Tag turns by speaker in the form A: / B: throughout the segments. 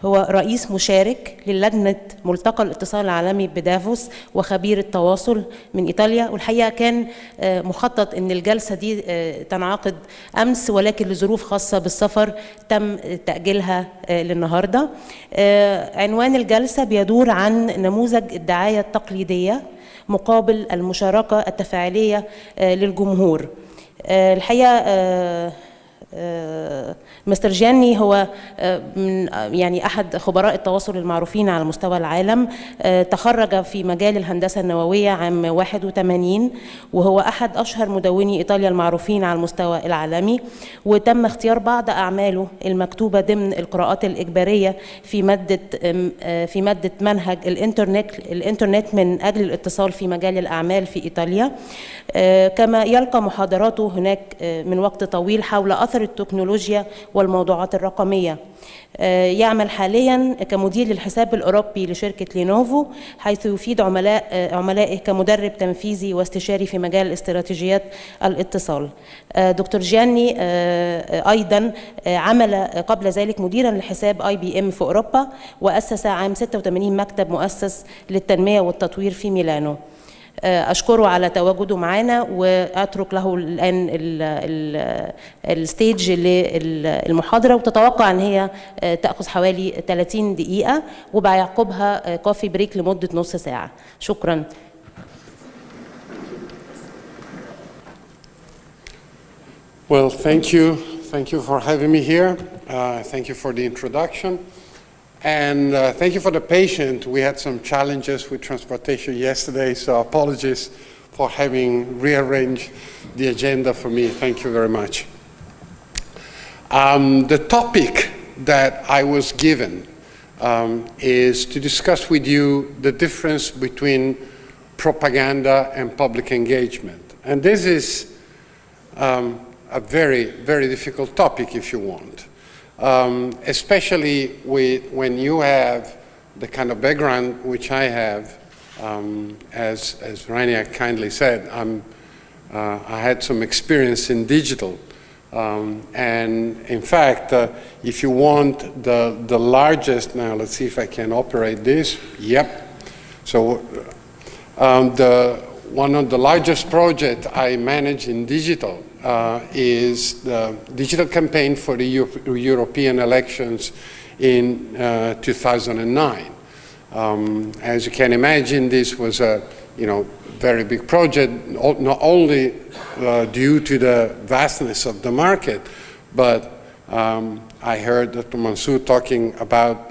A: هو رئيس مشارك للجنة ملتقى الاتصال العالمي بدافوس وخبير التواصل من إيطاليا. والحقيقة كان مخطط أن الجلسة دي تنعقد أمس، ولكن لظروف خاصة بالسفر تم تأجيلها للنهاردة. عنوان الجلسة بيدور عن نموذج الدعاية التقليدية مقابل المشاركة التفاعلية للجمهور. الحقيقة مستر جياني هو من يعني أحد خبراء التواصل المعروفين على مستوى العالم. تخرج في مجال الهندسة النووية عام 81، وهو أحد أشهر مدوني إيطاليا المعروفين على المستوى العالمي. وتم اختيار بعض أعماله المكتوبة ضمن القراءات الإجبارية في مادة منهج الإنترنت من أجل الاتصال في مجال الأعمال في إيطاليا. كما يلقى محاضراته هناك من وقت طويل حول أثر التكنولوجيا والموضوعات الرقمية. يعمل حاليا كمدير للحساب الأوروبي لشركة لينوفو، حيث يفيد عملائه كمدرب تنفيذي واستشاري في مجال استراتيجيات الاتصال. دكتور جياني أيضا عمل قبل ذلك مديرا لحساب IBM في أوروبا، وأسس عام 86 مكتب مؤسس للتنمية والتطوير في ميلانو. أشكره على تواجده معنا، وأترك له الآن الستيج للمحاضرة، وتتوقع أن هي تأخذ حوالي 30 دقيقة، وبيعقبها كوفي بريك لمدة نص ساعة. شكرا.
B: Well, thank you. Thank you for having me here. Thank you for the introduction. And thank you for the patience. We had some challenges with transportation yesterday, so apologies for having rearranged the agenda for me. Thank you very much. The topic that I was given is to discuss with you the difference between propaganda and public engagement. And this is a very, very difficult topic, if you want. Especially when you have the kind of background which I have, as Rania kindly said, I had some experience in digital. And in fact, if you want the largest, now let's see if I can operate this, yep. So one of the largest projects I manage in digital is the digital campaign for the European elections in 2009. As you can imagine, this was a very big project, not only due to the vastness of the market, but I heard Dr. Mansour talking about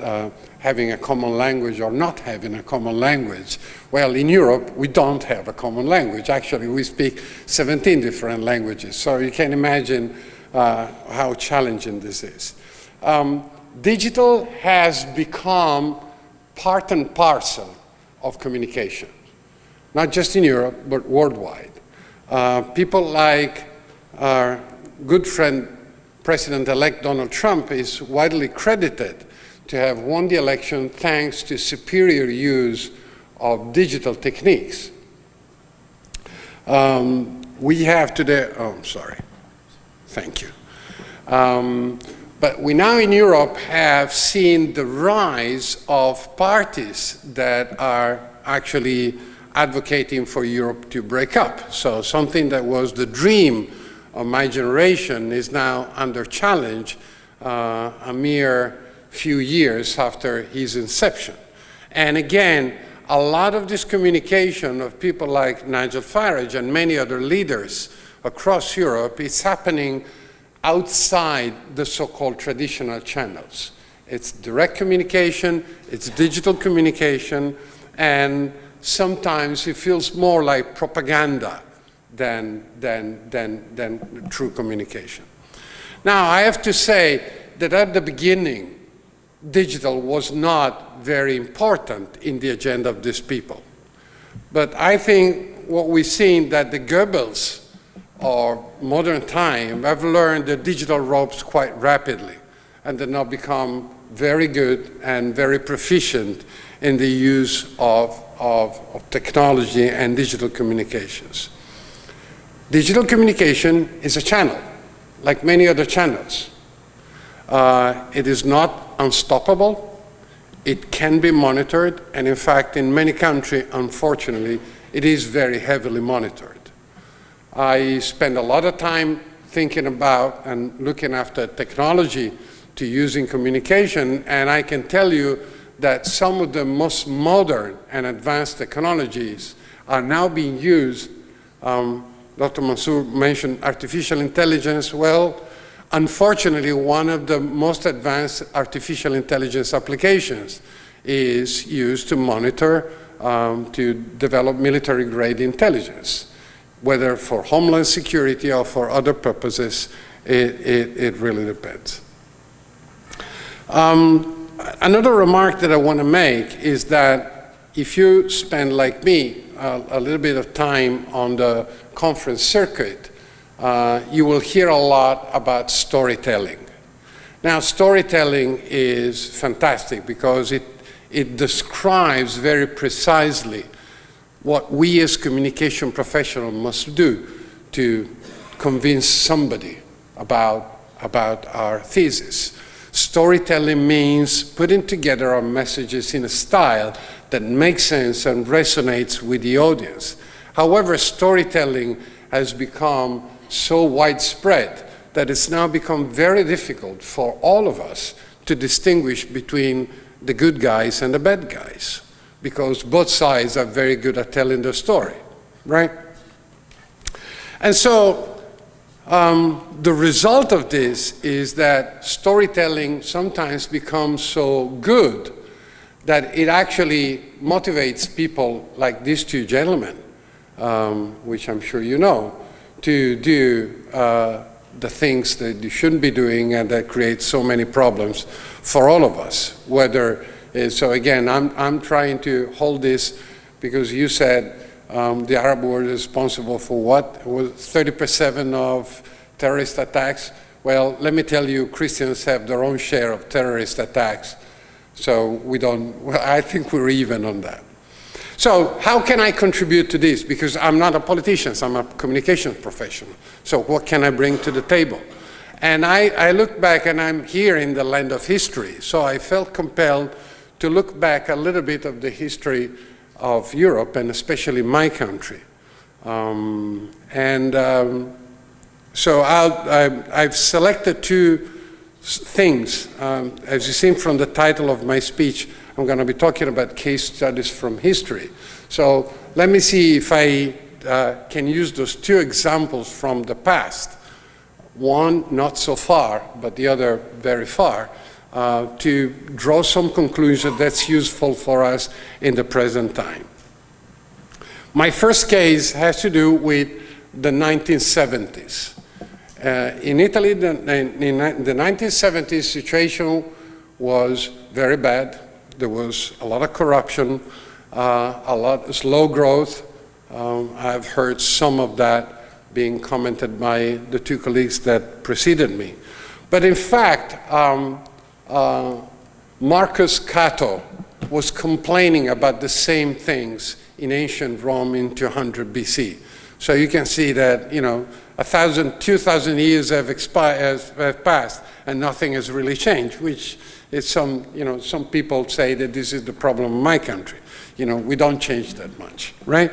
B: having a common language or not having a common language. Well, in Europe, we don't have a common language. Actually, we speak 17 different languages. So you can imagine how challenging this is. Digital has become part and parcel of communication, not just in Europe, but worldwide. People like our good friend, President-elect Donald Trump, is widely credited to have won the election thanks to superior use of digital techniques. We have today, oh, I'm sorry, thank you. But we now in Europe have seen the rise of parties that are actually advocating for Europe to break up. So something that was the dream of my generation is now under challenge a mere few years after his inception. And again, a lot of this communication of people like Nigel Farage and many other leaders across Europe is happening outside the so-called traditional channels. It's direct communication, it's digital communication, and sometimes it feels more like propaganda than true communication. Now, I have to say that at the beginning, digital was not very important in the agenda of these people. But I think what we've seen that the Goebbels of modern time have learned the digital ropes quite rapidly, and they've now become very good and very proficient in the use of technology and digital communications. Digital communication is a channel, like many other channels. It is not unstoppable. It can be monitored, and in fact, in many countries, unfortunately, it is very heavily monitored. I spend a lot of time thinking about and looking after technology to use in communication, and I can tell you that some of the most modern and advanced technologies are now being used. Dr. Mansour mentioned artificial intelligence. Well, unfortunately, one of the most advanced artificial intelligence applications is used to monitor, to develop military-grade intelligence. Whether for homeland security or for other purposes, it really depends. Another remark that I want to make is that if you spend, like me, a little bit of time on the conference circuit, you will hear a lot about storytelling. Now, storytelling is fantastic because it describes very precisely what we as communication professionals must do to convince somebody about our thesis. Storytelling means putting together our messages in a style that makes sense and resonates with the audience. However, storytelling has become so widespread that it's now become very difficult for all of us to distinguish between the good guys and the bad guys, because both sides are very good at telling their story, right? And so the result of this is that storytelling sometimes becomes so good that it actually motivates people like these two gentlemen, which I'm sure you know, to do the things that you shouldn't be doing and that create so many problems for all of us. So again, I'm trying to hold this because you said the Arab world is responsible for what? It was 30% of terrorist attacks. Well, let me tell you, Christians have their own share of terrorist attacks. So I think we're even on that. So how can I contribute to this? Because I'm not a politician, I'm a communications professional. So what can I bring to the table? And I look back, and I'm here in the land of history. So I felt compelled to look back a little bit of the history of Europe, and especially my country. So I've selected two things. As you've seen from the title of my speech, I'm going to be talking about case studies from history. So let me see if I can use those two examples from the past, one not so far, but the other very far, to draw some conclusion that's useful for us in the present time. My first case has to do with the 1970s. In Italy, in the 1970s, situation was very bad. There was a lot of corruption, a lot of slow growth. I've heard some of that being commented by the two colleagues that preceded me. But in fact, Marcus Cato was complaining about the same things in ancient Rome in 200 BC. So you can see that, 2,000 years have passed and nothing has really changed, which is some people say that this is the problem in my country. We don't change that much, right?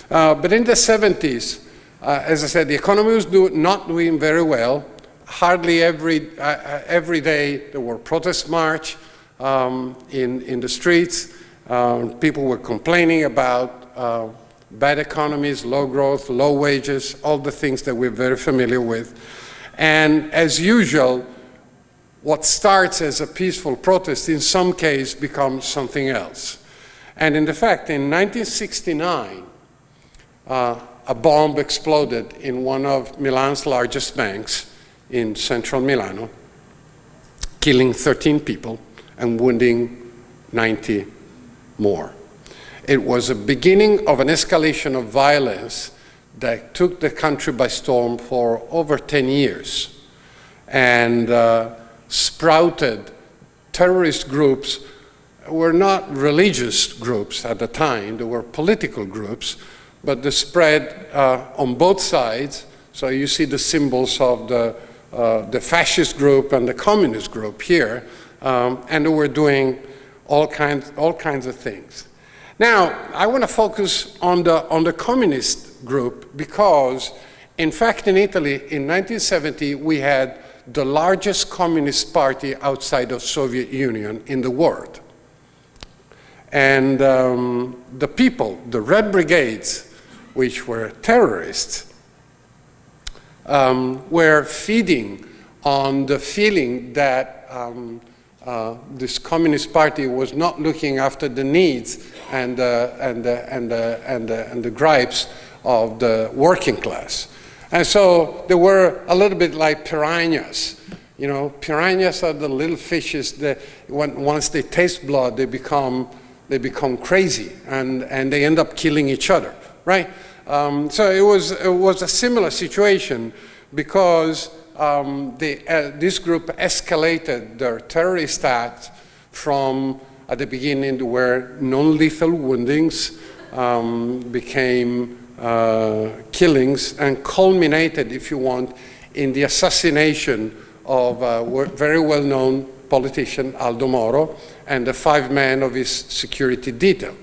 B: But in the 70s, as I said, the economy was not doing very well. Hardly every day there were protest march in the streets. People were complaining about bad economies, low growth, low wages, all the things that we're very familiar with. And as usual, what starts as a peaceful protest in some case becomes something else. And in fact, in 1969, a bomb exploded in one of Milan's largest banks in central Milano, killing 13 people and wounding 90 more. It was a beginning of an escalation of violence that took the country by storm for over 10 years and sprouted terrorist groups. Were not religious groups at the time, they were political groups, but the spread on both sides. So you see the symbols of the fascist group and the communist group here, and they were doing all kinds of things. Now, I want to focus on the communist group because, in fact, in Italy, in 1970, we had the largest communist party outside of Soviet Union in the world. And the people, the Red Brigades, which were terrorists, were feeding on the feeling that this communist party was not looking after the needs and the gripes of the working class. And so they were a little bit like piranhas. You know, piranhas are the little fishes that once they taste blood, they become crazy and they end up killing each other, right? So it was a similar situation because this group escalated their terrorist acts from, at the beginning, there were non-lethal woundings, became killings, and culminated, if you want, in the assassination of a very well-known politician, Aldo Moro, and the 5 men of his security detail.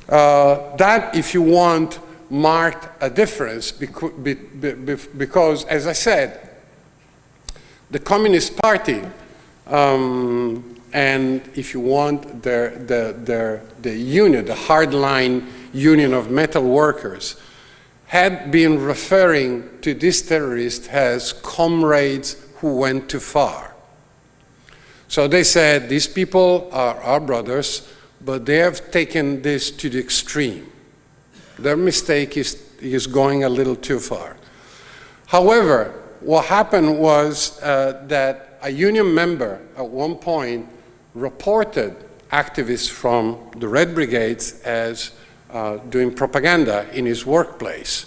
B: That, if you want, marked a difference because, as I said, the Communist Party and, if you want, the union, the hardline union of metal workers, had been referring to these terrorists as comrades who went too far. So they said, these people are our brothers, but they have taken this to the extreme. Their mistake is going a little too far. However, what happened was that a union member at one point reported activists from the Red Brigades as doing propaganda in his workplace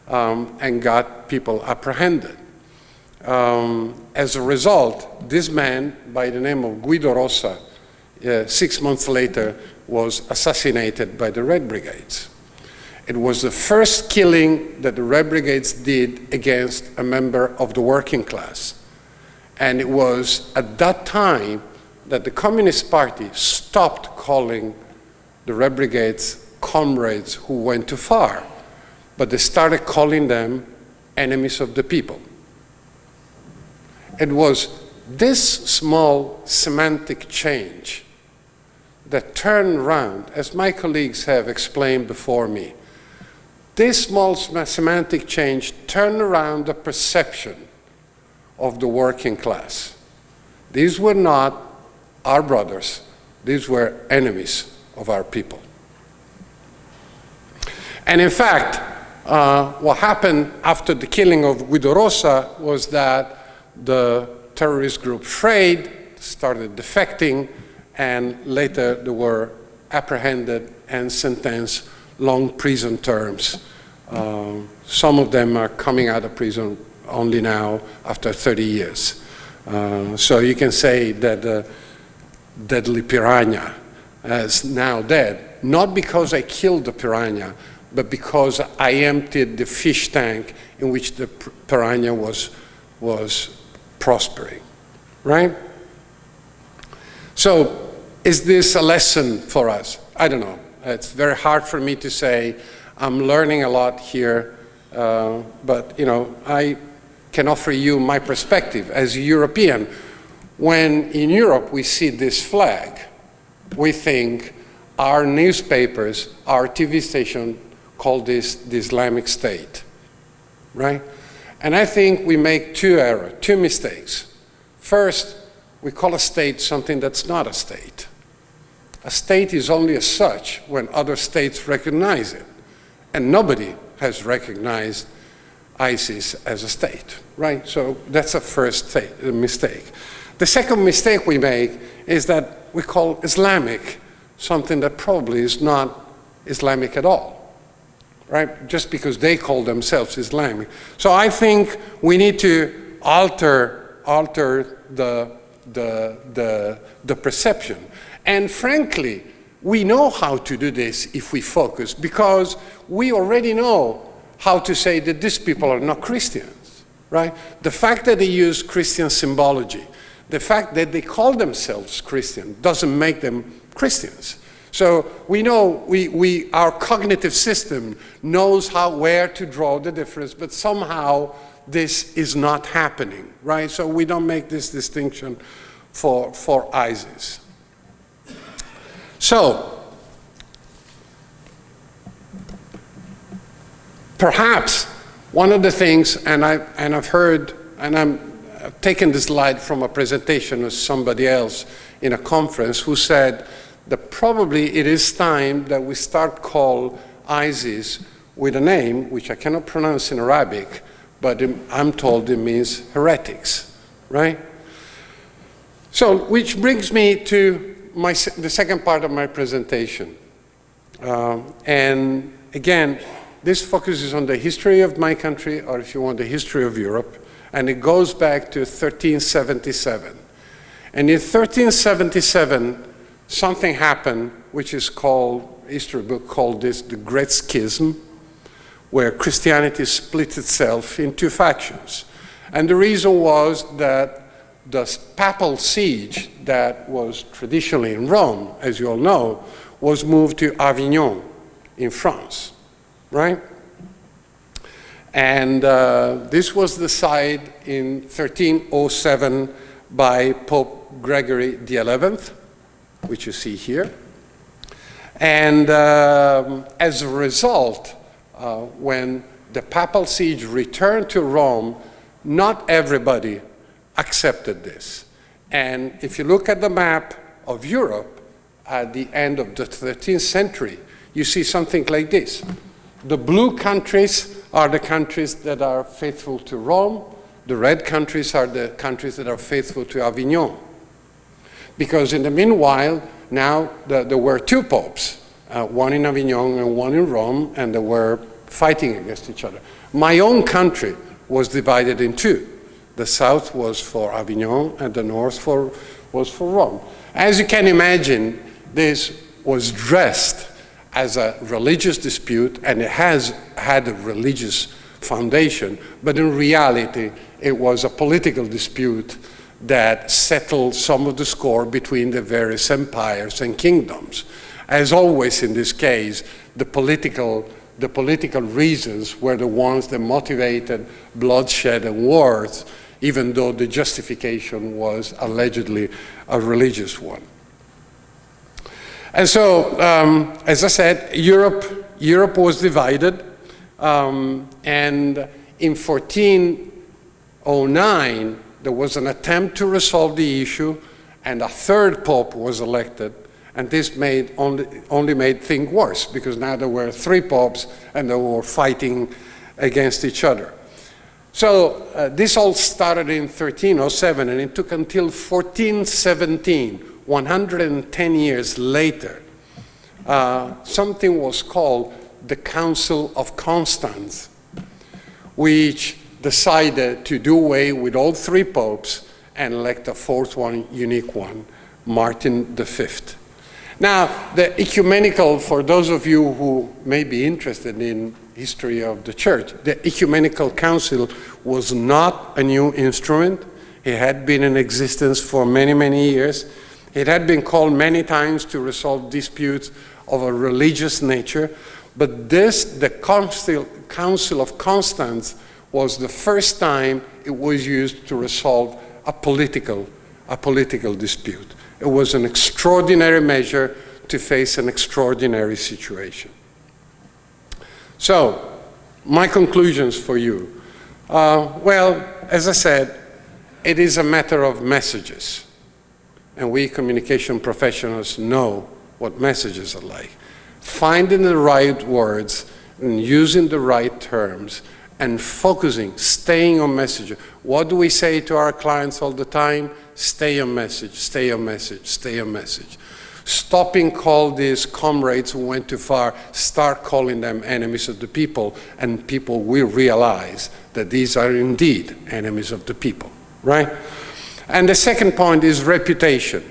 B: and got people apprehended. As a result, this man by the name of Guido Rossa, 6 months later, was assassinated by the Red Brigades. It was the first killing that the Red Brigades did against a member of the working class. And it was at that time that the Communist Party stopped calling the Red Brigades comrades who went too far, but they started calling them enemies of the people. It was this small semantic change that turned around, as my colleagues have explained before me. This small semantic change turned around the perception of the working class. These were not our brothers, these were enemies of our people. And in fact, what happened after the killing of Guido Rossa was that the terrorist group frayed, started defecting, and later they were apprehended and sentenced long prison terms. Some of them are coming out of prison only now after 30 years. So you can say that the deadly piranha is now dead, not because I killed the piranha, but because I emptied the fish tank in which the piranha was prospering, right? So is this a lesson for us? I don't know. It's very hard for me to say. I'm learning a lot here, but you know, I can offer you my perspective as a European. When in Europe we see this flag, we think our newspapers, our TV station call this the Islamic State, right? And I think we make two mistakes. First, we call a state something that's not a state. A state is only as such when other states recognize it. And nobody has recognized ISIS as a state, right? So that's a first mistake. The second mistake we make is that we call Islamic something that probably is not Islamic at all, right? Just because they call themselves Islamic. So I think we need to alter the perception. And frankly, we know how to do this if we focus, because we already know how to say that these people are not Christians, right? The fact that they use Christian symbology, The fact that they call themselves Christian doesn't make them Christians. So we know, our cognitive system knows where to draw the difference, but somehow this is not happening, right? So we don't make this distinction for ISIS. So, perhaps one of the things, and I've heard, and I've taken this slide from a presentation of somebody else in a conference who said that probably it is time that we start call ISIS with a name, which I cannot pronounce in Arabic, but I'm told it means heretics, right? So, which brings me to the second part of my presentation. And again, this focuses on the history of my country, or if you want, the history of Europe, and it goes back to 1377. And in 1377, something happened, which is called, history book called this the Great Schism, where Christianity split itself in two factions. And the reason was that the papal siege that was traditionally in Rome, as you all know, was moved to Avignon in France, right? And this was decided in 1307 by Pope Gregory XI, which you see here. And as a result, when the papal siege returned to Rome, not everybody accepted this. And if you look at the map of Europe at the end of the 13th century, you see something like this. The blue countries are the countries that are faithful to Rome. The red countries are the countries that are faithful to Avignon. Because in the meanwhile, now there were two popes, one in Avignon and one in Rome, and they were fighting against each other. My own country was divided in two. The south was for Avignon and the north was for Rome. As you can imagine, this was dressed as a religious dispute, and it has had a religious foundation, but in reality, it was a political dispute that settled some of the score between the various empires and kingdoms. As always in this case, the political reasons were the ones that motivated bloodshed and wars, even though the justification was allegedly a religious one. And so, as I said, Europe was divided, and in 1409, there was an attempt to resolve the issue, and a third pope was elected, and this only made things worse, because now there were three popes, and they were fighting against each other. So this all started in 1307, and it took until 1417, 110 years later, something was called the Council of Constance, which decided to do away with all three popes and elect a fourth one, unique one, Martin V. Now, the ecumenical, for those of you who may be interested in history of the church, the Ecumenical Council was not a new instrument. It had been in existence for many, many years. It had been called many times to resolve disputes of a religious nature, but the Council of Constance was the first time it was used to resolve a political dispute. It was an extraordinary measure to face an extraordinary situation. So, my conclusions for you. Well, as I said, it is a matter of messages. And we communication professionals know what messages are like. Finding the right words and using the right terms and focusing, staying on message. What do we say to our clients all the time? Stay on message, stay on message, stay on message. Stopping call these comrades who went too far, start calling them enemies of the people, and people will realize that these are indeed enemies of the people, right? And the second point is reputation.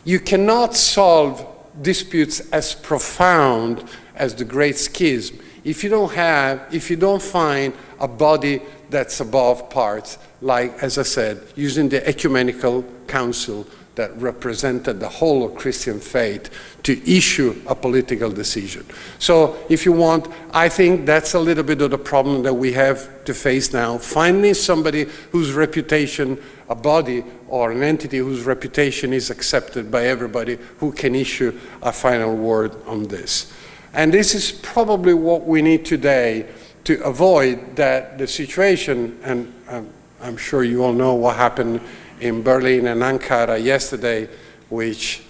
B: You cannot solve disputes as profound as the Great Schism if you don't find a body that's above parts, like, as I said, using the Ecumenical Council that represented the whole of Christian faith to issue a political decision. So if you want, I think that's a little bit of the problem that we have to face now, finding somebody whose reputation, a body or an entity whose reputation is accepted by everybody, who can issue a final word on this. And this is probably what we need today to avoid that the situation, and I'm sure you all know what happened in Berlin and Ankara yesterday, which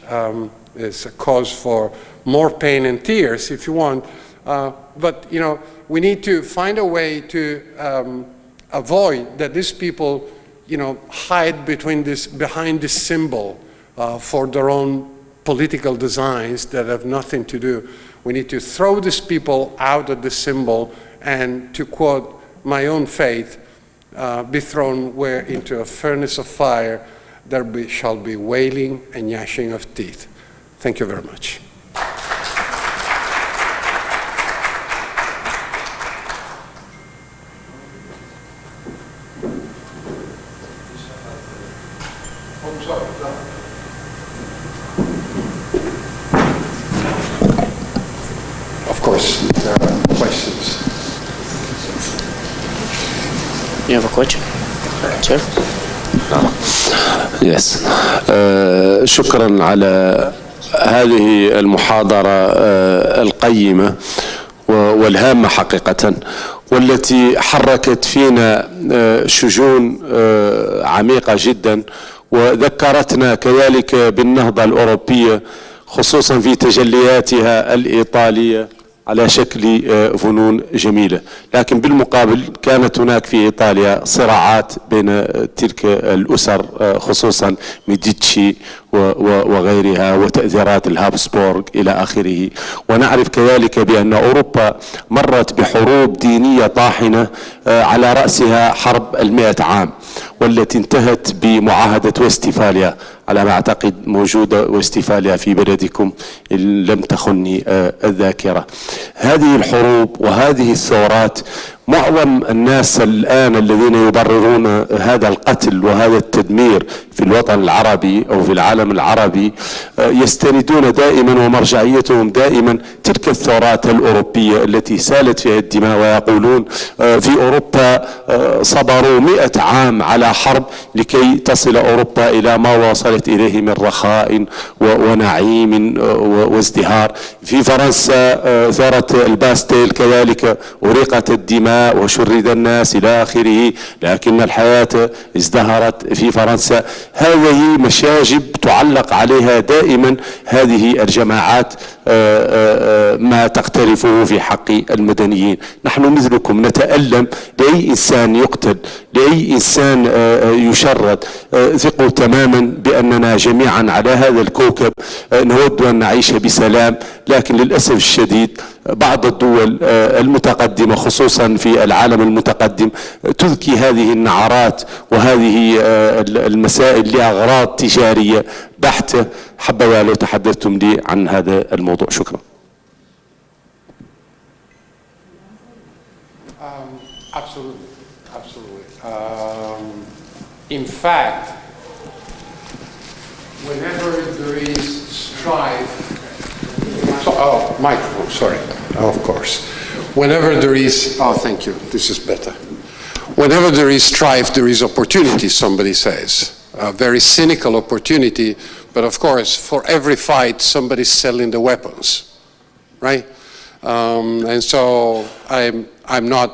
B: is a cause for more pain and tears, if you want. But you know, we need to find a way to avoid that these people, you know, hide behind this symbol for their own political designs that have nothing to do. We need to throw these people out of the symbol and, to quote my own faith, be thrown into a furnace of fire. There shall be wailing and gnashing of teeth. Thank you very much. Of course, there are questions.
C: You have a question? Sure.
D: Yes. شكرا على هذه المحاضرة القيمة والهامة حقيقة، والتي حركت فينا شجون عميقة جدا، وذكرتنا كذلك بالنهضة الأوروبية خصوصا في تجلياتها الإيطالية على شكل فنون جميلة. لكن بالمقابل كانت هناك في إيطاليا صراعات بين تلك الأسر، خصوصا ميديتشي وغيرها، وتأثيرات الهابسبورغ إلى آخره. ونعرف كذلك بأن أوروبا مرت بحروب دينية طاحنة على رأسها حرب 100 عام، والتي انتهت بمعاهدة وستفاليا على ما أعتقد موجودة وستفاليا في بلدكم إن لم تخني الذاكرة. هذه الحروب وهذه الثورات، معظم الناس الآن الذين يبررون هذا القتل وهذا التدمير في الوطن العربي أو في العالم العربي يستندون دائما ومرجعيتهم دائما تلك الثورات الأوروبية التي سالت فيها الدماء، ويقولون في أوروبا صبروا 100 عام على حرب لكي تصل أوروبا إلى ما وصلت إليه من رخاء ونعيم وازدهار. في فرنسا ثورة الباستيل كذلك أريقت الدماء وشرد الناس إلى آخره، لكن الحياة ازدهرت في فرنسا. هذه مشاجب تعلق عليها دائما هذه الجماعات ما تقترفه في حق المدنيين. نحن مثلكم نتألم لأي إنسان يقتل، لأي إنسان يشرد. ثقوا تماما بأننا جميعا على هذا الكوكب نود أن نعيش بسلام، لكن للأسف الشديد بعض الدول المتقدمة خصوصا في العالم المتقدم تذكي هذه النعرات وهذه المسائل لأغراض تجارية بحتة. حبذا لو تحدثتم لي عن هذا الموضوع. شكرا.
B: Absolutely, absolutely. In fact, whenever there is strife, microphone, sorry, of course. Whenever there is, thank you, this is better. Whenever there is strife, there is opportunity, somebody says. A very cynical opportunity, but of course, for every fight, somebody's selling the weapons, right? And so I'm not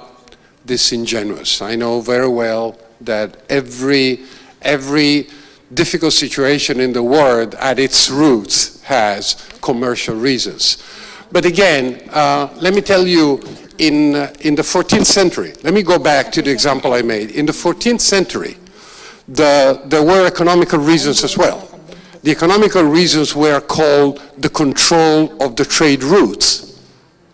B: disingenuous. I know very well that every difficult situation in the world at its roots has commercial reasons. But again, let me tell you, in the 14th century, let me go back to the example I made. In the 14th century, there were economical reasons as well. The economical reasons were called the control of the trade routes,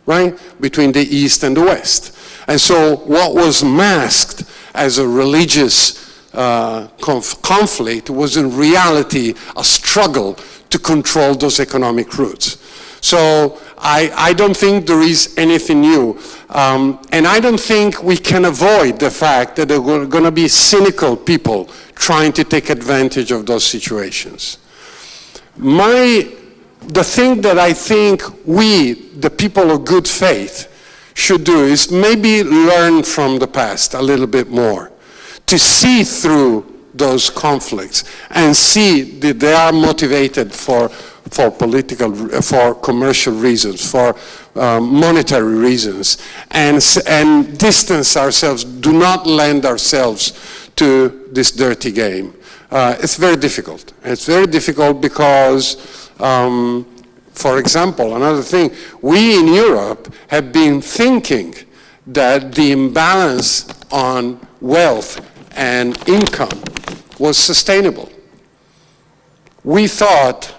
B: right, between the East and the West. And so what was masked as a religious conflict was in reality a struggle to control those economic routes. So I don't think there is anything new. And I don't think we can avoid the fact that there are going to be cynical people trying to take advantage of those situations. The thing that I think we, the people of good faith, should do is maybe learn from the past a little bit more, to see through those conflicts and see that they are motivated for political, for commercial reasons, for monetary reasons, and distance ourselves, do not lend ourselves to this dirty game. It's very difficult. It's very difficult because, for example, another thing, we in Europe have been thinking that the imbalance on wealth and income was sustainable. We thought,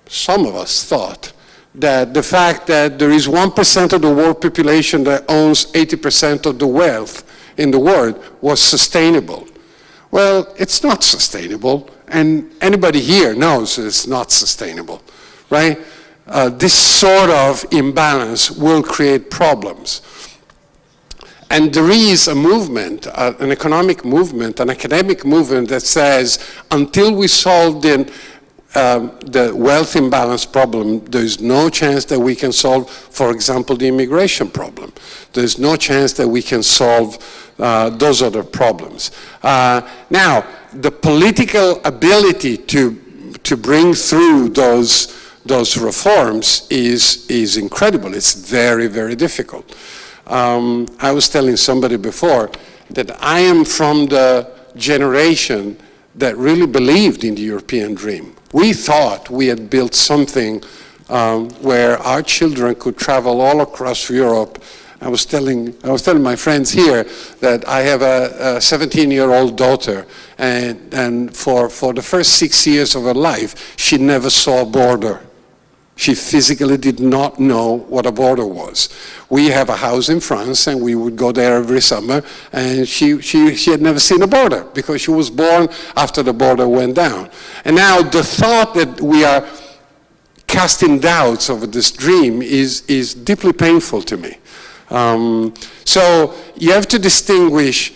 B: some of us thought, that the fact that there is 1% of the world population that owns 80% of the wealth in the world was sustainable. Well, it's not sustainable, and anybody here knows it's not sustainable, right? This sort of imbalance will create problems. And there is a movement, an economic movement, an academic movement that says until we solve the wealth imbalance problem, there's no chance that we can solve, for example, the immigration problem. There's no chance that we can solve those other problems. Now, the political ability to bring through those reforms is incredible. It's very, very difficult. I was telling somebody before that I am from the generation that really believed in the European dream. We thought we had built something where our children could travel all across Europe. I was telling my friends here that I have a 17-year-old daughter, and for the first 6 years of her life, she never saw a border. She physically did not know what a border was. We have a house in France, and we would go there every summer, and she had never seen a border because she was born after the border went down. And now the thought that we are casting doubts over this dream is deeply painful to me. So you have to distinguish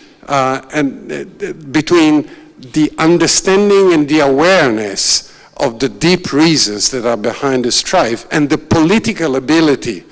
B: between the understanding and the awareness of the deep reasons that are behind the strife and the political ability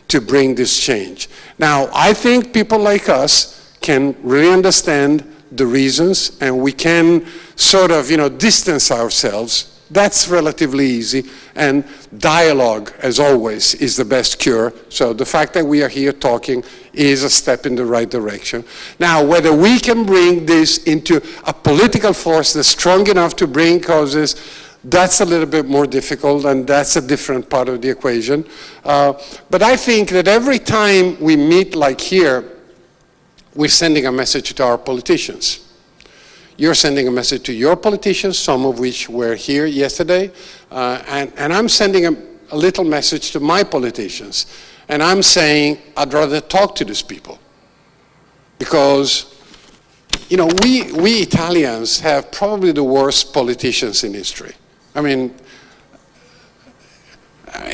B: to bring this change. Now, I think people like us can really understand the reasons, and we can sort of, distance ourselves. That's relatively easy, and dialogue, as always, is the best cure. So the fact that we are here talking is a step in the right direction. Now, whether we can bring this into a political force that's strong enough to bring causes, that's a little bit more difficult, and that's a different part of the equation. But I think that every time we meet like here, we're sending a message to our politicians. You're sending a message to your politicians, some of which were here yesterday, and I'm sending a little message to my politicians. And I'm saying, I'd rather talk to these people. Because, we Italians have probably the worst politicians in history. I mean,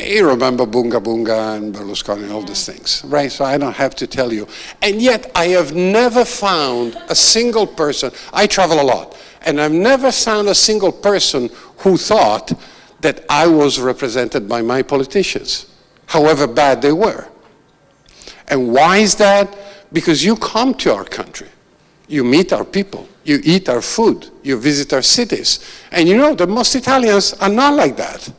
B: you remember Bunga Bunga and Berlusconi and all these things, right? So I don't have to tell you. And yet I have never found a single person, I travel a lot, and I've never found a single person who thought that I was represented by my politicians, however bad they were. And why is that? Because you come to our country, you meet our people, you eat our food, you visit our cities, and you know that most Italians are not like that.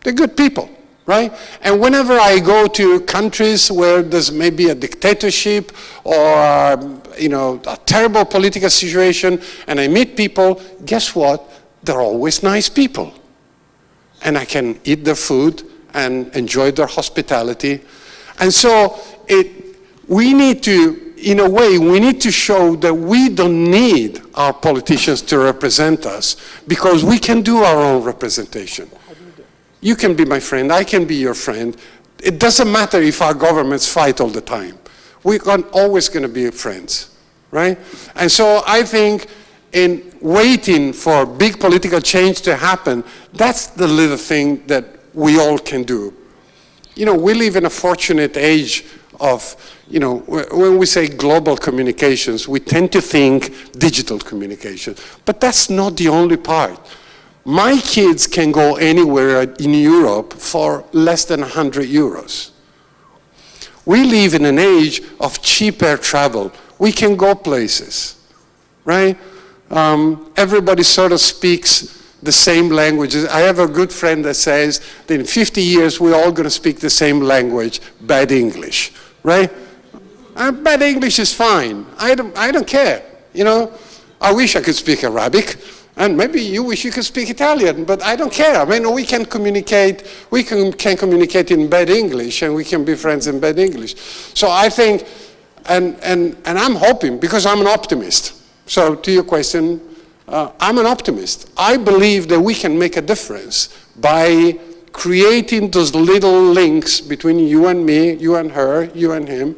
B: They're good people, right? And whenever I go to countries where there's maybe a dictatorship or a terrible political situation, and I meet people, guess what? They're always nice people. And I can eat their food and enjoy their hospitality. And so we need to, in a way, we need to show that we don't need our politicians to represent us because we can do our own representation. You can be my friend, I can be your friend. It doesn't matter if our governments fight all the time. We're always going to be friends, right? And so I think in waiting for big political change to happen, that's the little thing that we all can do. You know, we live in a fortunate age of, you know, when we say global communications, we tend to think digital communication, but that's not the only part. My kids can go anywhere in Europe for less than 100 euros. We live in an age of cheap air travel. We can go places, right? Everybody sort of speaks the same languages. I have a good friend that says that in 50 years we're all going to speak the same language, bad English, right? Bad English is fine. I don't care, you know. I wish I could speak Arabic, and maybe you wish you could speak Italian, but I don't care. I mean, we can communicate in bad English, and we can be friends in bad English. So I think, and I'm hoping, because I'm an optimist. So to your question, I'm an optimist. I believe that we can make a difference by creating those little links between you and me, you and her, you and him,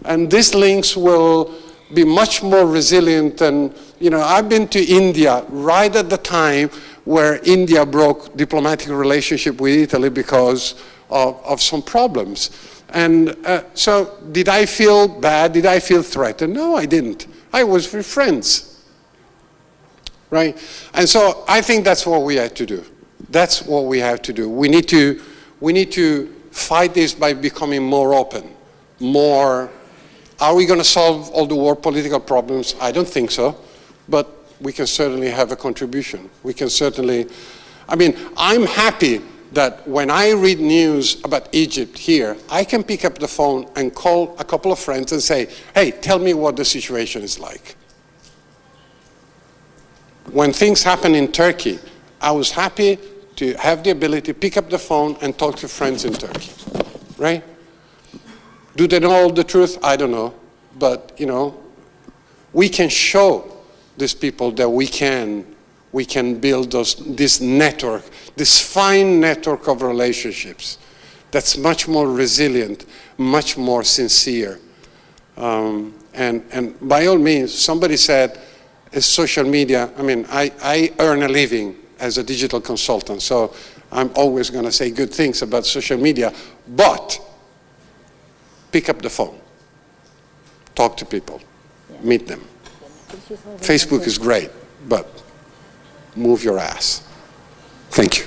B: and these links will be much more resilient. And, you know, I've been to India right at the time where India broke diplomatic relationship with Italy because of some problems. And so did I feel bad? Did I feel threatened? No, I didn't. I was with friends, right? And so I think that's what we have to do. That's what we have to do. We need to fight this by becoming more open, more. Are we going to solve all the world political problems? I don't think so, but we can certainly have a contribution. We can certainly, I mean, I'm happy that when I read news about Egypt here, I can pick up the phone and call a couple of friends and say, hey, tell me what the situation is like. When things happen in Turkey, I was happy to have the ability to pick up the phone and talk to friends in Turkey, right? Do they know all the truth? I don't know. But, you know, we can show these people that we can build this network, this fine network of relationships that's much more resilient, much more sincere. And by all means, somebody said, social media, I mean, I earn a living as a digital consultant, so I'm always going to say good things about social media, but pick up the phone, talk to people, meet them. Facebook is great, but move your ass. Thank you.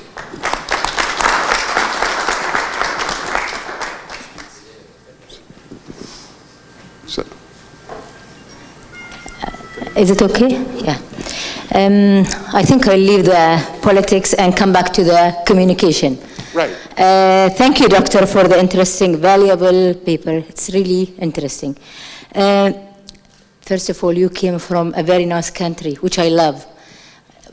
B: So.
E: Is it okay? Yeah. I think I'll leave the politics and come back to the communication.
B: Right.
E: Thank you, Doctor, for the interesting, valuable paper. It's really interesting. First of all, you came from a very nice country, which I love.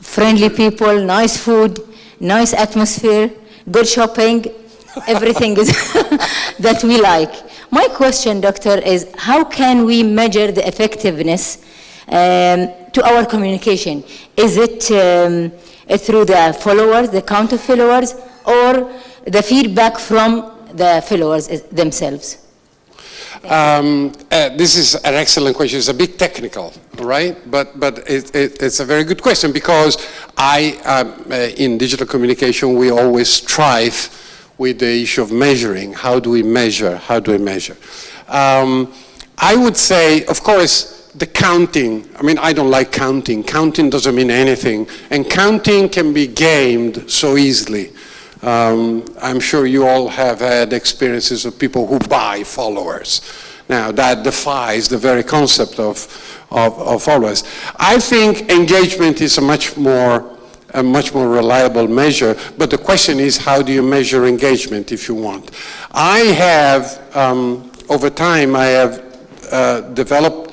E: Friendly people, nice food, nice atmosphere, good shopping, everything is that we like. My question, Doctor, is how can we measure the effectiveness to our communication? Is it through the followers, the count of followers, or the feedback from the followers themselves?
B: This is an excellent question. It's a bit technical, right? But it's a very good question, because in digital communication, we always strive with the issue of measuring. How do we measure? How do we measure? I would say, of course, the counting. I mean, I don't like counting. Counting doesn't mean anything. And counting can be gamed so easily. I'm sure you all have had experiences of people who buy followers. Now, that defies the very concept of followers. I think engagement is a much more reliable measure, but the question is, how do you measure engagement if you want? I have, over time, I have developed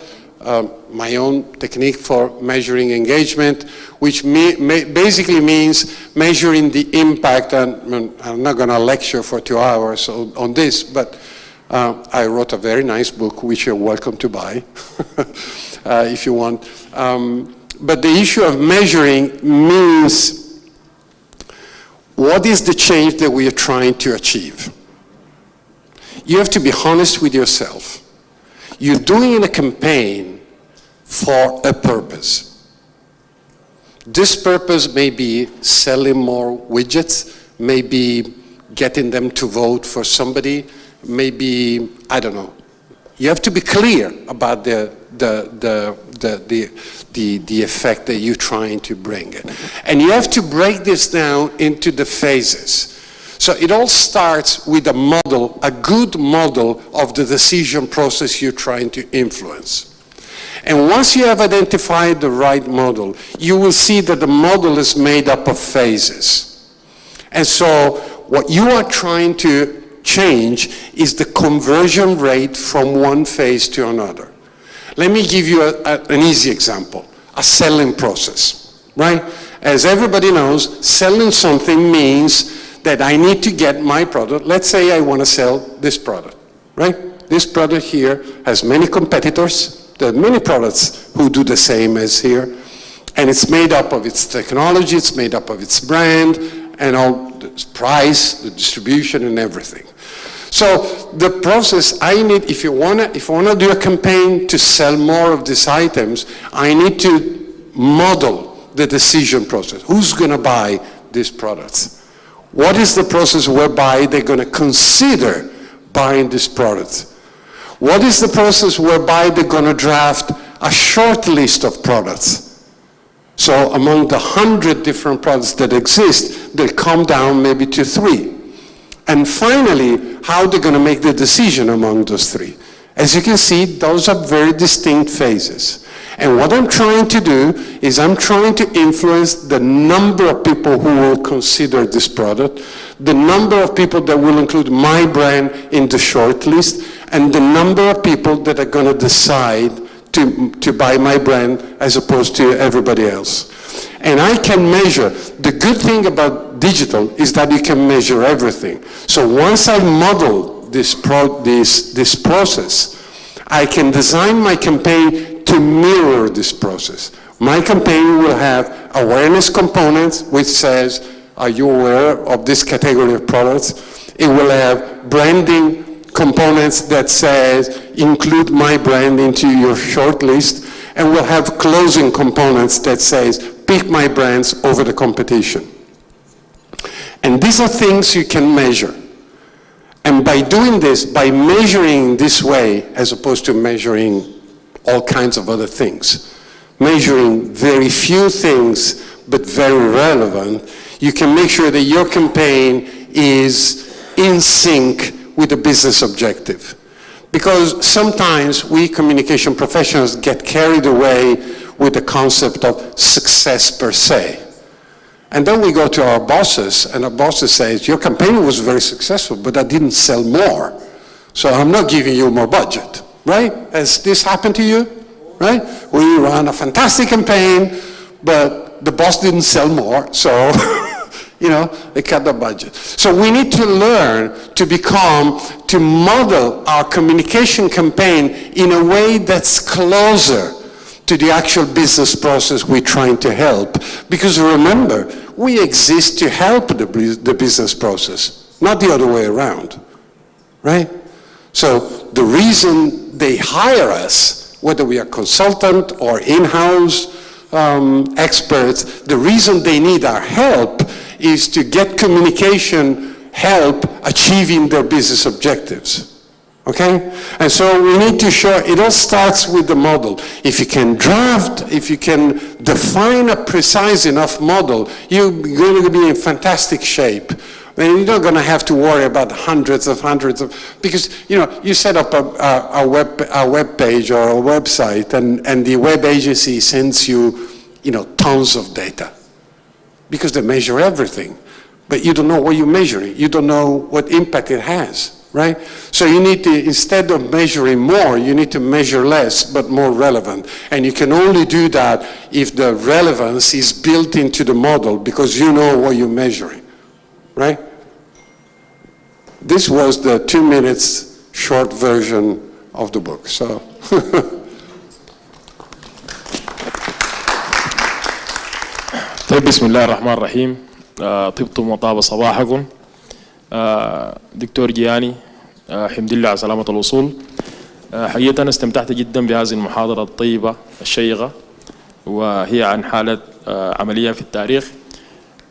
B: my own technique for measuring engagement, which basically means measuring the impact. And I'm not going to lecture for 2 hours on this, but I wrote a very nice book, which you're welcome to buy if you want. But the issue of measuring means, what is the change that we are trying to achieve? You have to be honest with yourself. You're doing a campaign for a purpose. This purpose may be selling more widgets, maybe getting them to vote for somebody, maybe, I don't know. You have to be clear about the effect that you're trying to bring. And you have to break this down into the phases. So it all starts with a model, a good model of the decision process you're trying to influence. And once you have identified the right model, you will see that the model is made up of phases. And so what you are trying to change is the conversion rate from one phase to another. Let me give you an easy example, a selling process, right? As everybody knows, selling something means that I need to get my product. Let's say I want to sell this product, right? This product here has many competitors. There are many products who do the same as here. And it's made up of its technology, it's made up of its brand, and all the price, the distribution, and everything. So the process I need, if I want to do a campaign to sell more of these items, I need to model the decision process. Who's going to buy these products? What is the process whereby they're going to consider buying this product? What is the process whereby they're going to draft a short list of products? So among the 100 different products that exist, they'll come down maybe to 3. And finally, how they're going to make the decision among those 3. As you can see, those are very distinct phases. And what I'm trying to do is I'm trying to influence the number of people who will consider this product, the number of people that will include my brand in the short list, and the number of people that are going to decide to buy my brand as opposed to everybody else. And I can measure. The good thing about digital is that you can measure everything. So once I model this process, I can design my campaign to mirror this process. My campaign will have awareness components, which says, are you aware of this category of products? It will have branding components that says, include my brand into your short list, and we'll have closing components that says, pick my brands over the competition. And these are things you can measure. And by doing this, by measuring this way, as opposed to measuring all kinds of other things, measuring very few things, but very relevant, you can make sure that your campaign is in sync with the business objective. Because sometimes we communication professionals get carried away with the concept of success per se. And then we go to our bosses, and our bosses say, your campaign was very successful, but I didn't sell more. So I'm not giving you more budget, right? Has this happened to you, right? We run a fantastic campaign, but the boss didn't sell more, so they cut the budget. So we need to learn to model our communication campaign in a way that's closer to the actual business process we're trying to help. Because remember, we exist to help the business process, not the other way around, right? So the reason they hire us, whether we are consultant or in-house experts, the reason they need our help is to get communication help achieving their business objectives. Okay? And so we need to show, it all starts with the model. If you can draft, if you can define a precise enough model, you're going to be in fantastic shape. And you're not going to have to worry about hundreds of, because, you set up a web page or a website, and the web agency sends you, tons of data. Because they measure everything. But you don't know what you're measuring. You don't know what impact it has. Right? So you need to, instead of measuring more, you need to measure less, but more relevant. And you can only do that if the relevance is built into the model, because you know what you're measuring. Right? This was the 2 minutes short version of the book. So.
F: طيب بسم الله الرحمن الرحيم. طبتم وطاب صباحكم. دكتور جياني، حمد لله على سلامة الوصول. حقيقة أنا استمتعت جدا بهذه المحاضرة الطيبة الشيقة، وهي عن حالة عملية في التاريخ،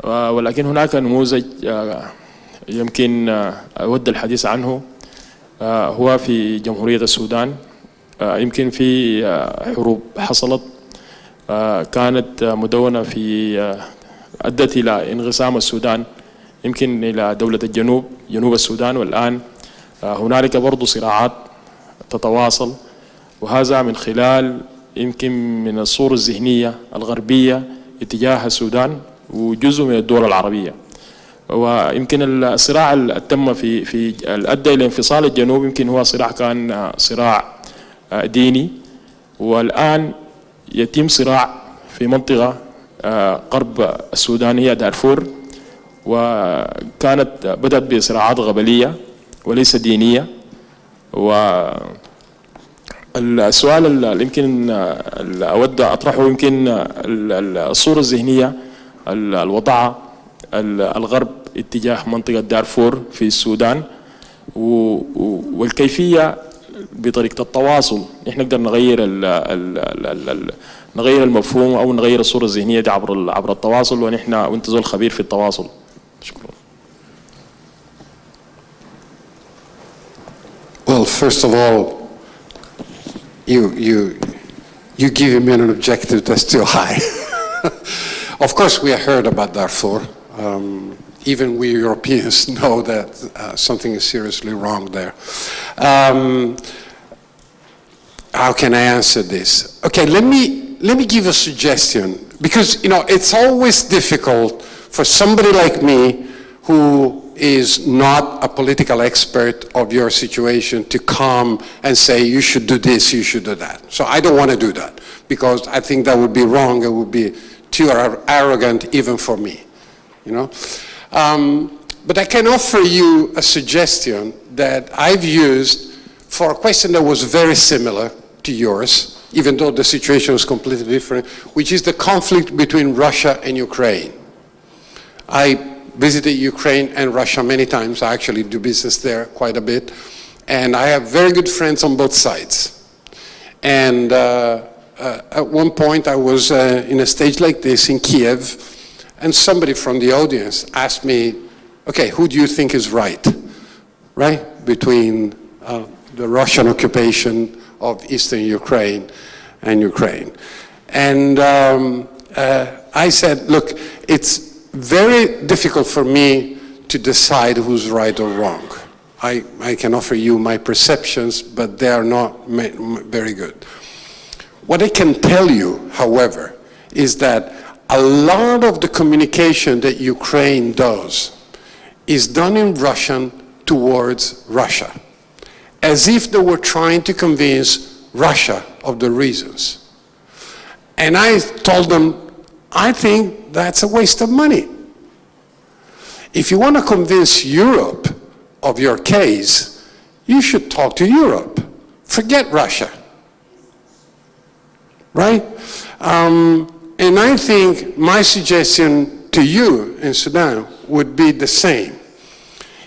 F: ولكن هناك نموذج يمكن أود الحديث عنه، هو في جمهورية السودان. يمكن في حروب حصلت كانت مدونة في أدت إلى انقسام السودان يمكن إلى دولة جنوب السودان، والآن هنالك برضو صراعات تتواصل، وهذا من خلال يمكن من الصورة الذهنية الغربية اتجاه السودان وجزء من الدول العربية. ويمكن الصراع اللي تم في أدى إلى انفصال الجنوب يمكن هو صراع كان صراع ديني، والآن يتم صراع في منطقة غرب السودان هي دارفور، وكانت بدأت بصراعات قبلية وليس دينية. والسؤال اللي يمكن أود أطرحه يمكن الصورة الذهنية الوضع الغرب اتجاه منطقة دارفور في السودان، والكيفية بطريقة التواصل نحن نقدر نغير المفهوم أو نغير الصورة الذهنية دي عبر التواصل، وانت زول خبير في التواصل. شكرا.
B: Well, first of all, you give me an objective that's too high. Of course, we heard about Darfur. Even we Europeans know that something is seriously wrong there. How can I answer this? Okay, let me give a suggestion, because it's always difficult for somebody like me who is not a political expert of your situation to come and say you should do this, you should do that. So I don't want to do that, because I think that would be wrong. It would be too arrogant even for me, But I can offer you a suggestion that I've used for a question that was very similar to yours, even though the situation was completely different, which is the conflict between Russia and Ukraine. I visited Ukraine and Russia many times. I actually do business there quite a bit. And I have very good friends on both sides. And at one point I was in a stage like this in Kiev, and somebody from the audience asked me, okay, who do you think is right between the Russian occupation of eastern Ukraine and Ukraine? And I said, look, it's very difficult for me to decide who's right or wrong. I can offer you my perceptions, but they are not very good. What I can tell you, however, is that a lot of the communication that Ukraine does is done in Russian towards Russia, as if they were trying to convince Russia of the reasons. And I told them, I think that's a waste of money. If you want to convince Europe of your case, you should talk to Europe. Forget Russia. Right? And I think my suggestion to you in Sudan would be the same.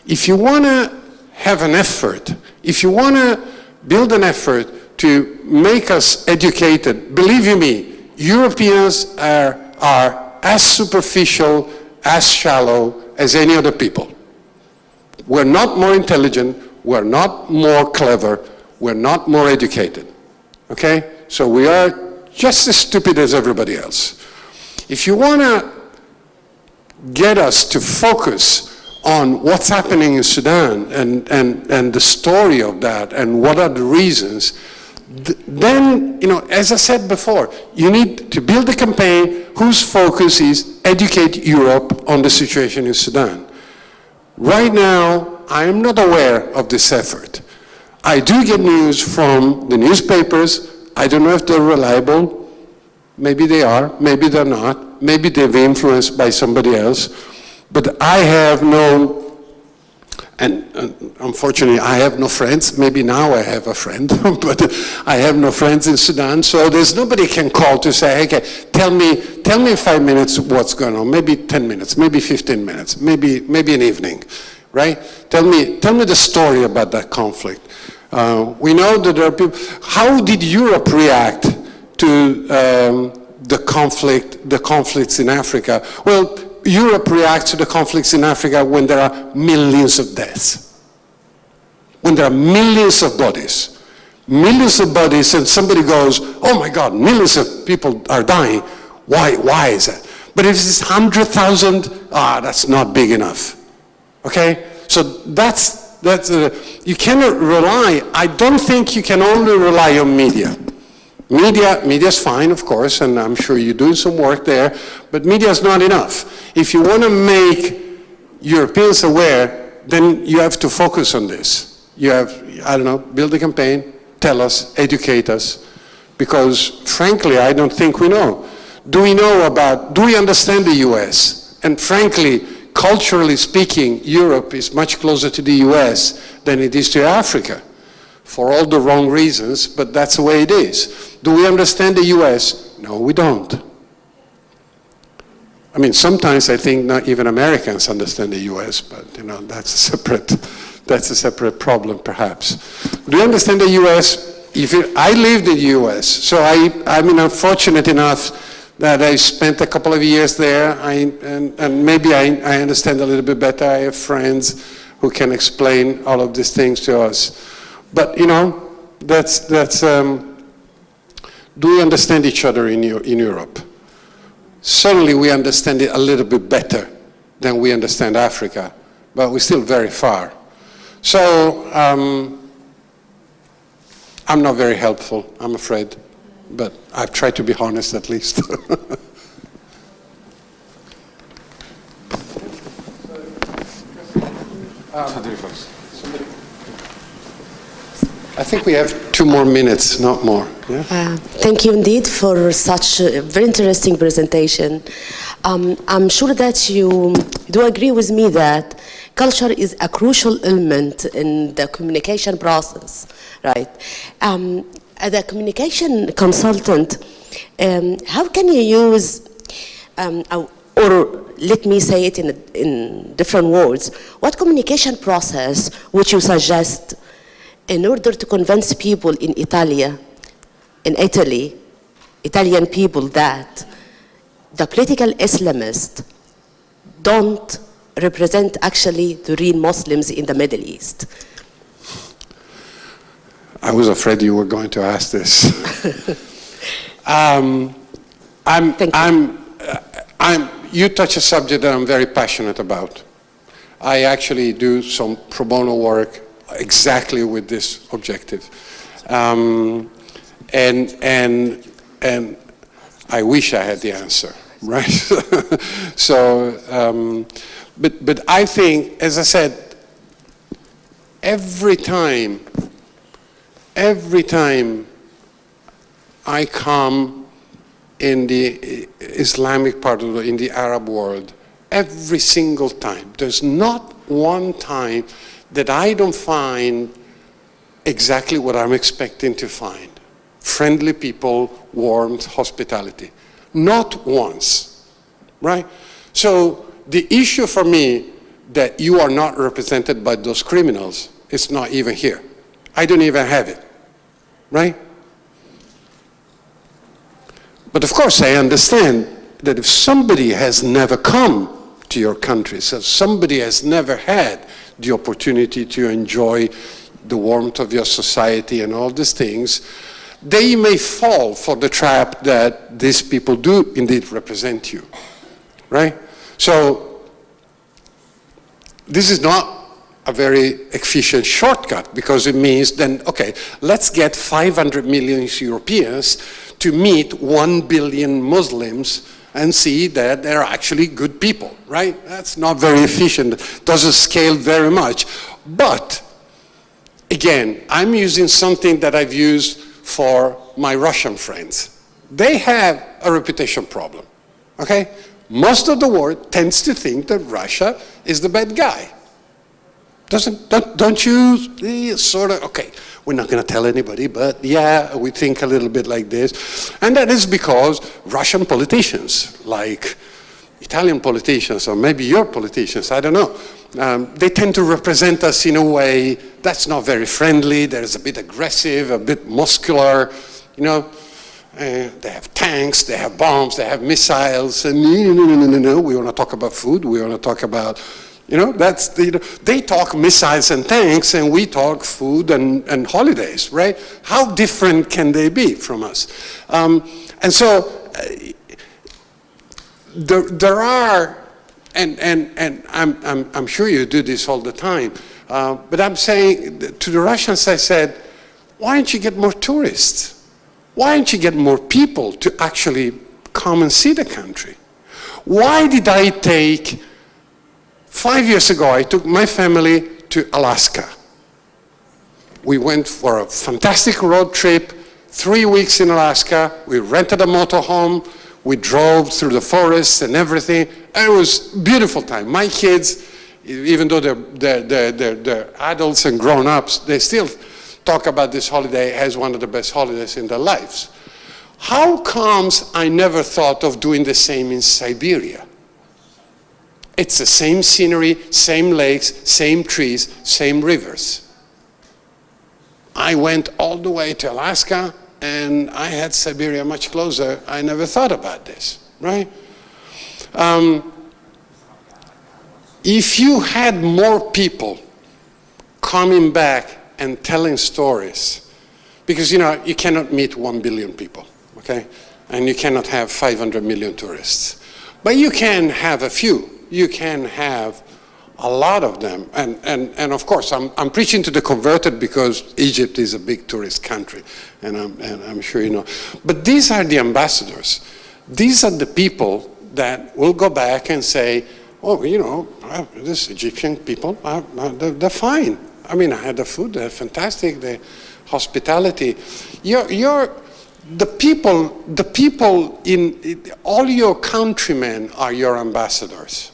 B: If you want to have an effort, if you want to build an effort to make us educated, believe you me, Europeans are as superficial, as shallow as any other people. We're not more intelligent, we're not more clever, we're not more educated. Okay? So we are just as stupid as everybody else. If you want to get us to focus on what's happening in Sudan and the story of that and what are the reasons, then, as I said before, you need to build a campaign whose focus is educate Europe on the situation in Sudan. Right now, I am not aware of this effort. I do get news from the newspapers. I don't know if they're reliable. Maybe they are, maybe they're not. Maybe they've been influenced by somebody else. But I have no, and unfortunately I have no friends. Maybe now I have a friend, but I have no friends in Sudan. So there's nobody can call to say, okay, tell me in 5 minutes what's going on. Maybe 10 minutes, maybe 15 minutes, maybe an evening, right? Tell me the story about that conflict. We know that there are people. How did Europe react to the conflicts in Africa. Well, Europe reacts to the conflicts in Africa when there are millions of deaths. When there are millions of bodies. Millions of bodies, and somebody goes, oh my God, millions of people are dying. Why is that? But if it's 100,000, that's not big enough. Okay? So that's you cannot rely, I don't think you can only rely on media. Media's fine, of course, and I'm sure you're doing some work there, but media's not enough. If you want to make Europeans aware, then you have to focus on this. You have, I don't know, build a campaign, tell us, educate us, because frankly, I don't think we know. Do we understand the US? And frankly, culturally speaking, Europe is much closer to the US than it is to Africa, for all the wrong reasons, but that's the way it is. Do we understand the US? No, we don't. I mean, sometimes I think not even Americans understand the US, but that's a separate problem, perhaps. Do you understand the US? I lived in the US, so I'm fortunate enough that I spent a couple of years there, and maybe I understand a little bit better. I have friends who can explain all of these things to us. But do we understand each other in Europe? Certainly we understand it a little bit better than we understand Africa, but we're still very far. So I'm not very helpful, I'm afraid, but I've tried to be honest at least. I think we have 2 more minutes, not more. Yeah?
G: Thank you indeed for such a very interesting presentation. I'm sure that you do agree with me that culture is a crucial element in the communication process, right? As a communication consultant, how can you use, or let me say it in different words, what communication process would you suggest in order to convince people in Italy, Italian people, that the political Islamists don't represent actually the real Muslims in the Middle East?
B: I was afraid you were going to ask this. You touch a subject that I'm very passionate about. I actually do some pro bono work exactly with this objective. And I wish I had the answer, right? So, but I think, as I said, every time I come in the Islamic part of in the Arab world, every single time, there's not one time that I don't find exactly what I'm expecting to find. Friendly people, warmth, hospitality. Not once, right? So the issue for me that you are not represented by those criminals is not even here. I don't even have it, right? But of course I understand that if somebody has never come to your country, so somebody has never had the opportunity to enjoy the warmth of your society and all these things, they may fall for the trap that these people do indeed represent you, right? So this is not a very efficient shortcut, because it means then, okay, let's get 500 million Europeans to meet 1 billion Muslims and see that they're actually good people, right? That's not very efficient, doesn't scale very much. But again, I'm using something that I've used for my Russian friends. They have a reputation problem, okay? Most of the world tends to think that Russia is the bad guy. Don't you sort of, okay, we're not going to tell anybody, but yeah, we think a little bit like this. And that is because Russian politicians, like Italian politicians, or maybe your politicians, I don't know, they tend to represent us in a way that's not very friendly, that is a bit aggressive, a bit muscular, you know. They have tanks, they have bombs, they have missiles, and no, we want to talk about food, we want to talk about, that's, they talk missiles and tanks, and we talk food and holidays, right? How different can they be from us? And so, there are, and I'm sure you do this all the time, but I'm saying to the Russians, I said, why don't you get more tourists? Why don't you get more people to actually come and see the country? Why did I take, 5 years ago, I took my family to Alaska. We went for a fantastic road trip, 3 weeks in Alaska. We rented a motorhome. We drove through the forests and everything. And it was a beautiful time. My kids, even though they're adults and grown-ups, they still talk about this holiday as one of the best holidays in their lives. How comes I never thought of doing the same in Siberia? It's the same scenery, same lakes, same trees, same rivers. I went all the way to Alaska, and I had Siberia much closer. I never thought about this, right? If you had more people coming back and telling stories, because you cannot meet 1 billion people, okay? And you cannot have 500 million tourists. But you can have a few. You can have a lot of them. And of course, I'm preaching to the converted because Egypt is a big tourist country, and I'm sure you know. But these are the ambassadors. These are the people that will go back and say, oh, this Egyptian people, they're fine. I mean, I had the food, they're fantastic, the hospitality. The people in all your countrymen are your ambassadors,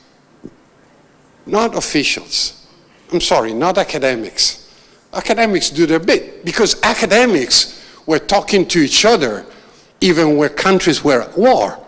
B: not officials. I'm sorry, not academics. Academics do their bit, because academics were talking to each other even where countries were at war.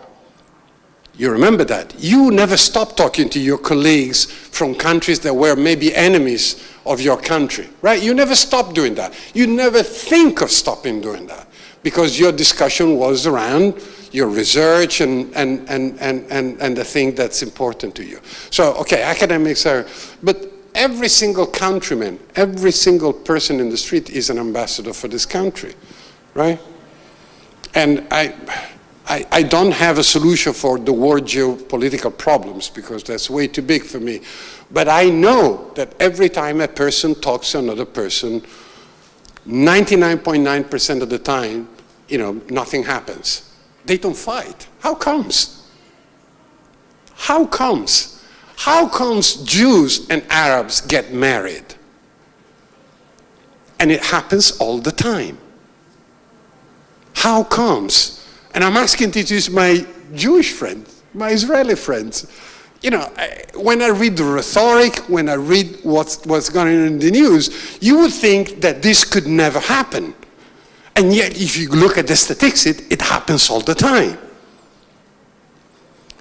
B: You remember that. You never stopped talking to your colleagues from countries that were maybe enemies of your country, right? You never stopped doing that. You never think of stopping doing that, because your discussion was around your research and the thing that's important to you. So, okay, academics are, but every single countryman, every single person in the street is an ambassador for this country, right? And I don't have a solution for the world geopolitical problems, because that's way too big for me. But I know that every time a person talks to another person, 99.9% of the time, nothing happens. They don't fight. How comes? How comes? How comes Jews and Arabs get married? And it happens all the time. How comes? And I'm asking this to my Jewish friends, my Israeli friends. When I read the rhetoric, when I read what's going on in the news, you would think that this could never happen. And yet, if you look at the statistics, it happens all the time.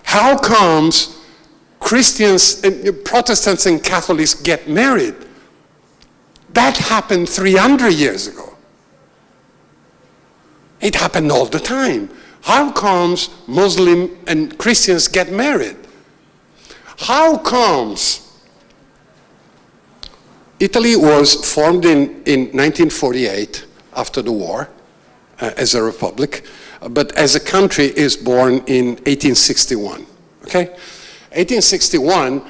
B: How comes Christians, and Protestants and Catholics get married? That happened 300 years ago. It happened all the time. How comes Muslim and Christians get married? How comes Italy was formed in 1948 after the war as a republic, but as a country is born in 1861, okay? 1861,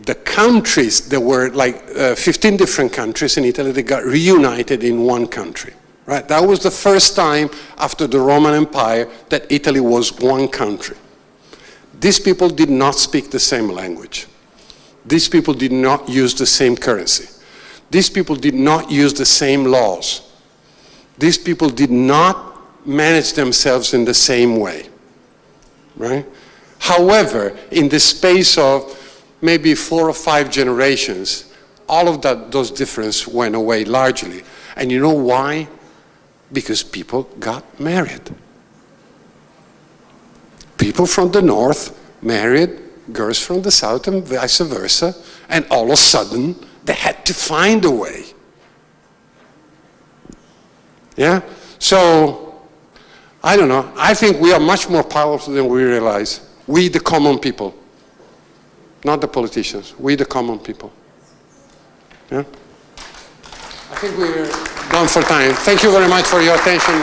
B: the countries, there were like 15 different countries in Italy that got reunited in one country, right? That was the first time after the Roman Empire that Italy was one country. These people did not speak the same language. These people did not use the same currency. These people did not use the same laws. These people did not manage themselves in the same way, right? However, in the space of maybe 4 or 5 generations, all of those differences went away largely. And you know why? Because people got married. People from the north married girls from the south and vice versa, and all of a sudden they had to find a way. Yeah? So I don't know. I think we are much more powerful than we realize. We, the common people. Not the politicians. We, the common people. Yeah? I think we're done for time. Thank you very much for your attention.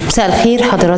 A: مساء الخير حضرات